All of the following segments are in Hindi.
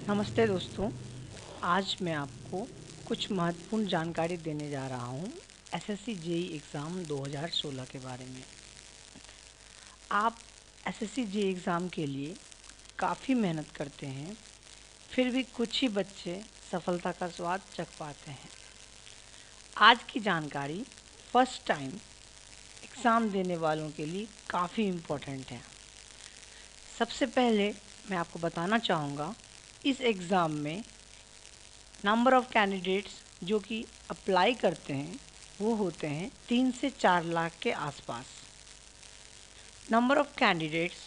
नमस्ते दोस्तों। आज मैं आपको कुछ महत्वपूर्ण जानकारी देने जा रहा हूँ एसएससी जेई एग्ज़ाम 2016 के बारे में। आप एसएससी जेई एग्ज़ाम के लिए काफ़ी मेहनत करते हैं, फिर भी कुछ ही बच्चे सफलता का स्वाद चख पाते हैं। आज की जानकारी फर्स्ट टाइम एग्ज़ाम देने वालों के लिए काफ़ी इम्पोर्टेंट है। सबसे पहले मैं आपको बताना चाहूँगा, इस एग्ज़ाम में नंबर ऑफ़ कैंडिडेट्स जो कि अप्लाई करते हैं वो होते हैं 3 से 4 लाख के आसपास। नंबर ऑफ़ कैंडिडेट्स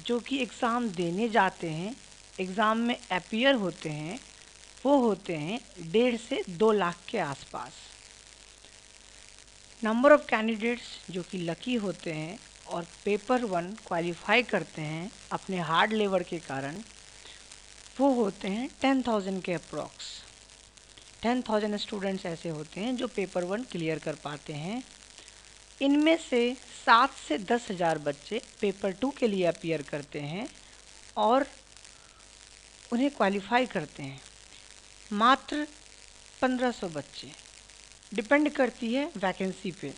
जो कि एग्ज़ाम देने जाते हैं, एग्ज़ाम में अपीयर होते हैं, वो होते हैं 1.5 से 2 लाख के आसपास। नंबर ऑफ़ कैंडिडेट्स जो कि लकी होते हैं और पेपर 1 क्वालिफाई करते हैं अपने हार्ड लेबर के कारण, वो होते हैं 10,000 के अप्रॉक्स। 10,000 स्टूडेंट्स ऐसे होते हैं जो पेपर 1 क्लियर कर पाते हैं। इनमें से 7 से 10,000 बच्चे पेपर 2 के लिए अपीयर करते हैं और उन्हें क्वालिफाई करते हैं। मात्र 1500 बच्चे। डिपेंड करती है वैकेंसी पे।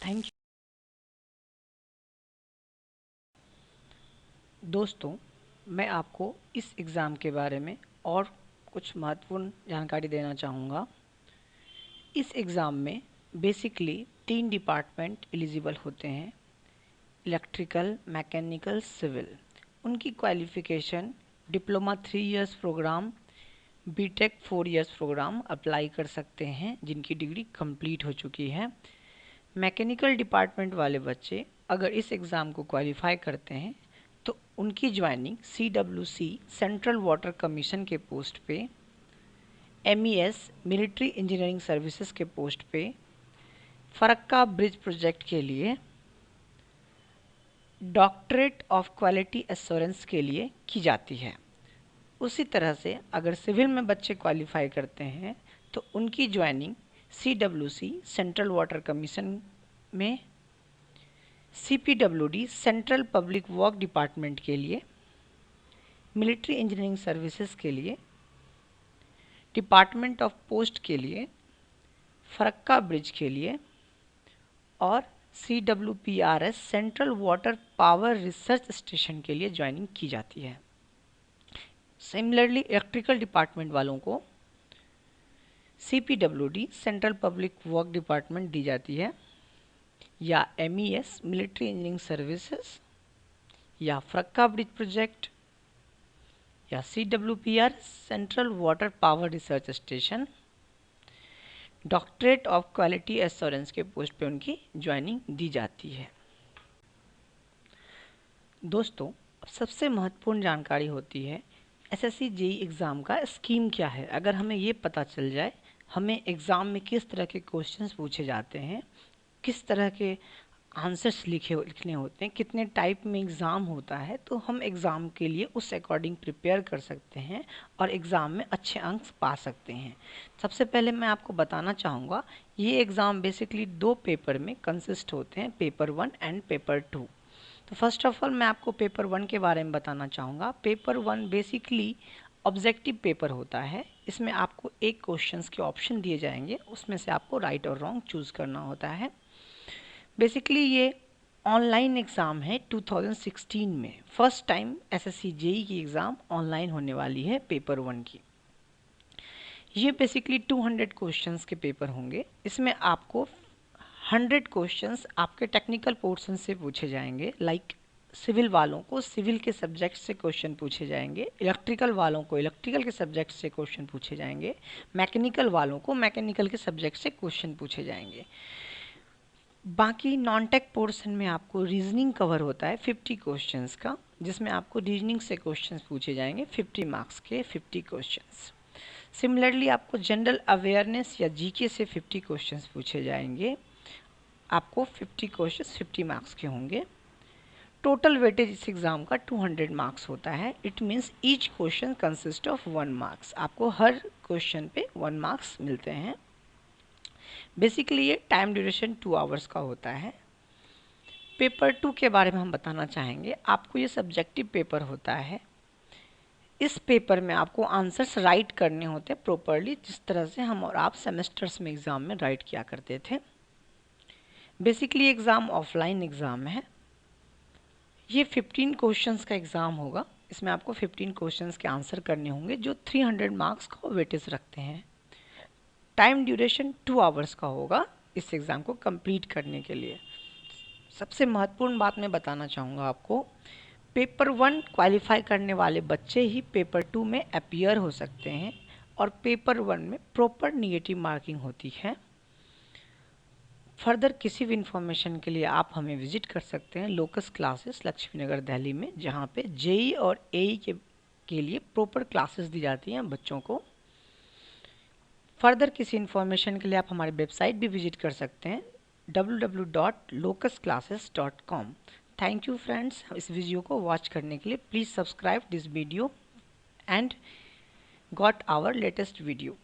Thank you. दोस्तों, मैं आपको इस एग्ज़ाम के बारे में और कुछ महत्वपूर्ण जानकारी देना चाहूँगा। इस एग्ज़ाम में बेसिकली 3 डिपार्टमेंट एलिजिबल होते हैं: इलेक्ट्रिकल, मैकेनिकल, सिविल। उनकी qualification diploma 3 years program, BTech 4 years program apply कर सकते हैं जिनकी डिग्री कंप्लीट हो चुकी है। मैकेनिकल डिपार्टमेंट वाले बच्चे अगर इस एग्ज़ाम को क्वालिफाई करते हैं तो उनकी joining CWC central water commission के पोस्ट पे, MES मिलिट्री इंजीनियरिंग सर्विसेज के पोस्ट पे, फरक्का ब्रिज प्रोजेक्ट के लिए, डॉक्टरेट ऑफ क्वालिटी एश्योरेंस के लिए की जाती है। उसी तरह से अगर सिविल में बच्चे क्वालिफाई करते हैं तो उनकी joining CWC central water commission में, CPWD central public work department के लिए, मिलिट्री इंजीनियरिंग सर्विसेज के लिए, डिपार्टमेंट ऑफ पोस्ट के लिए, फरक्का ब्रिज के लिए और CWPRS central water power research station के लिए ज्वाइनिंग की जाती है। सिमिलरली इलेक्ट्रिकल डिपार्टमेंट वालों को CPWD central public work department दी जाती है, या MES मिलिट्री इंजीनियरिंग सर्विसेज, या फरक्का ब्रिज प्रोजेक्ट, या CWPRS central water power research station. Doctorate of quality assurance के पोस्ट पे उनकी ज्वाइनिंग दी जाती है। दोस्तों, सबसे महत्वपूर्ण जानकारी होती है एसएससी जेई एग्ज़ाम का स्कीम क्या है। अगर हमें ये पता चल जाए हमें एग्ज़ाम में किस तरह के क्वेश्चंस पूछे जाते हैं, किस तरह के आंसर्स लिखने होते हैं, कितने टाइप में एग्ज़ाम होता है, तो हम एग्ज़ाम के लिए उस अकॉर्डिंग प्रिपेयर कर सकते हैं और एग्ज़ाम में अच्छे अंक पा सकते हैं। सबसे पहले मैं आपको बताना चाहूँगा, ये एग्ज़ाम बेसिकली 2 पेपर में कंसिस्ट होते हैं, पेपर 1 एंड पेपर 2। तो फर्स्ट ऑफ ऑल मैं आपको पेपर 1 के बारे में बताना चाहूँगा। पेपर 1 बेसिकली ऑब्जेक्टिव पेपर होता है। इसमें आपको एक क्वेश्चंस के ऑप्शन दिए जाएंगे, उसमें से आपको राइट और रॉन्ग चूज़ करना होता है। बेसिकली ये ऑनलाइन एग्ज़ाम है। 2016 में फर्स्ट टाइम एसएससी जेई की एग्ज़ाम ऑनलाइन होने वाली है पेपर 1 की। ये बेसिकली 200 क्वेश्चंस के पेपर होंगे। इसमें आपको 100 क्वेश्चंस आपके टेक्निकल पोर्शन से पूछे जाएंगे। लाइक सिविल वालों को सिविल के सब्जेक्ट से क्वेश्चन पूछे जाएंगे, इलेक्ट्रिकल वालों को इलेक्ट्रिकल के सब्जेक्ट से क्वेश्चन पूछे जाएंगे, मैकेनिकल वालों को मैकेनिकल के सब्जेक्ट से क्वेश्चन पूछे जाएंगे। बाकी नॉन टेक पोर्शन में आपको रीजनिंग कवर होता है 50 क्वेश्चंस का, जिसमें आपको रीजनिंग से क्वेश्चंस पूछे जाएंगे 50 मार्क्स के 50 क्वेश्चंस। सिमिलरली आपको जनरल अवेयरनेस या जीके से 50 क्वेश्चंस पूछे जाएंगे। आपको 50 क्वेश्चंस 50 मार्क्स के होंगे। टोटल वेटेज इस एग्ज़ाम का 200 मार्क्स होता है। It means each question consist of 1 marks. आपको हर क्वेश्चन पे 1 मार्क्स मिलते हैं। बेसिकली ये टाइम ड्यूरेशन 2 आवर्स का होता है। पेपर 2 के बारे में हम बताना चाहेंगे। आपको ये सब्जेक्टिव पेपर होता है। इस पेपर में आपको आंसर्स राइट करने होते हैं प्रॉपरली, जिस तरह से हम और आप सेमेस्टर्स में एग्ज़ाम में राइट किया करते थे। बेसिकली एग्ज़ाम ऑफलाइन एग्ज़ाम है। ये 15 क्वेश्चंस का एग्ज़ाम होगा। इसमें आपको 15 क्वेश्चंस के आंसर करने होंगे जो 300 मार्क्स का वेटेज रखते हैं। टाइम ड्यूरेशन 2 आवर्स का होगा इस एग्ज़ाम को कंप्लीट करने के लिए। सबसे महत्वपूर्ण बात मैं बताना चाहूँगा आपको, पेपर 1 क्वालिफाई करने वाले बच्चे ही पेपर 2 में अपीयर हो सकते हैं और पेपर 1 में प्रॉपर नेगेटिव मार्किंग होती है। फर्दर किसी भी इंफॉर्मेशन के लिए आप हमें विजिट कर सकते हैं लोकस क्लासेस लक्ष्मी नगर दिल्ली में, जहाँ पे जेई और एई के लिए प्रॉपर क्लासेस दी जाती हैं बच्चों को। फर्दर किसी इंफॉर्मेशन के लिए आप हमारी वेबसाइट भी विजिट कर सकते हैं www.locusclasses.com। थैंक यू फ्रेंड्स, इस वीडियो को वॉच करने के लिए। Please subscribe this video and got our latest video.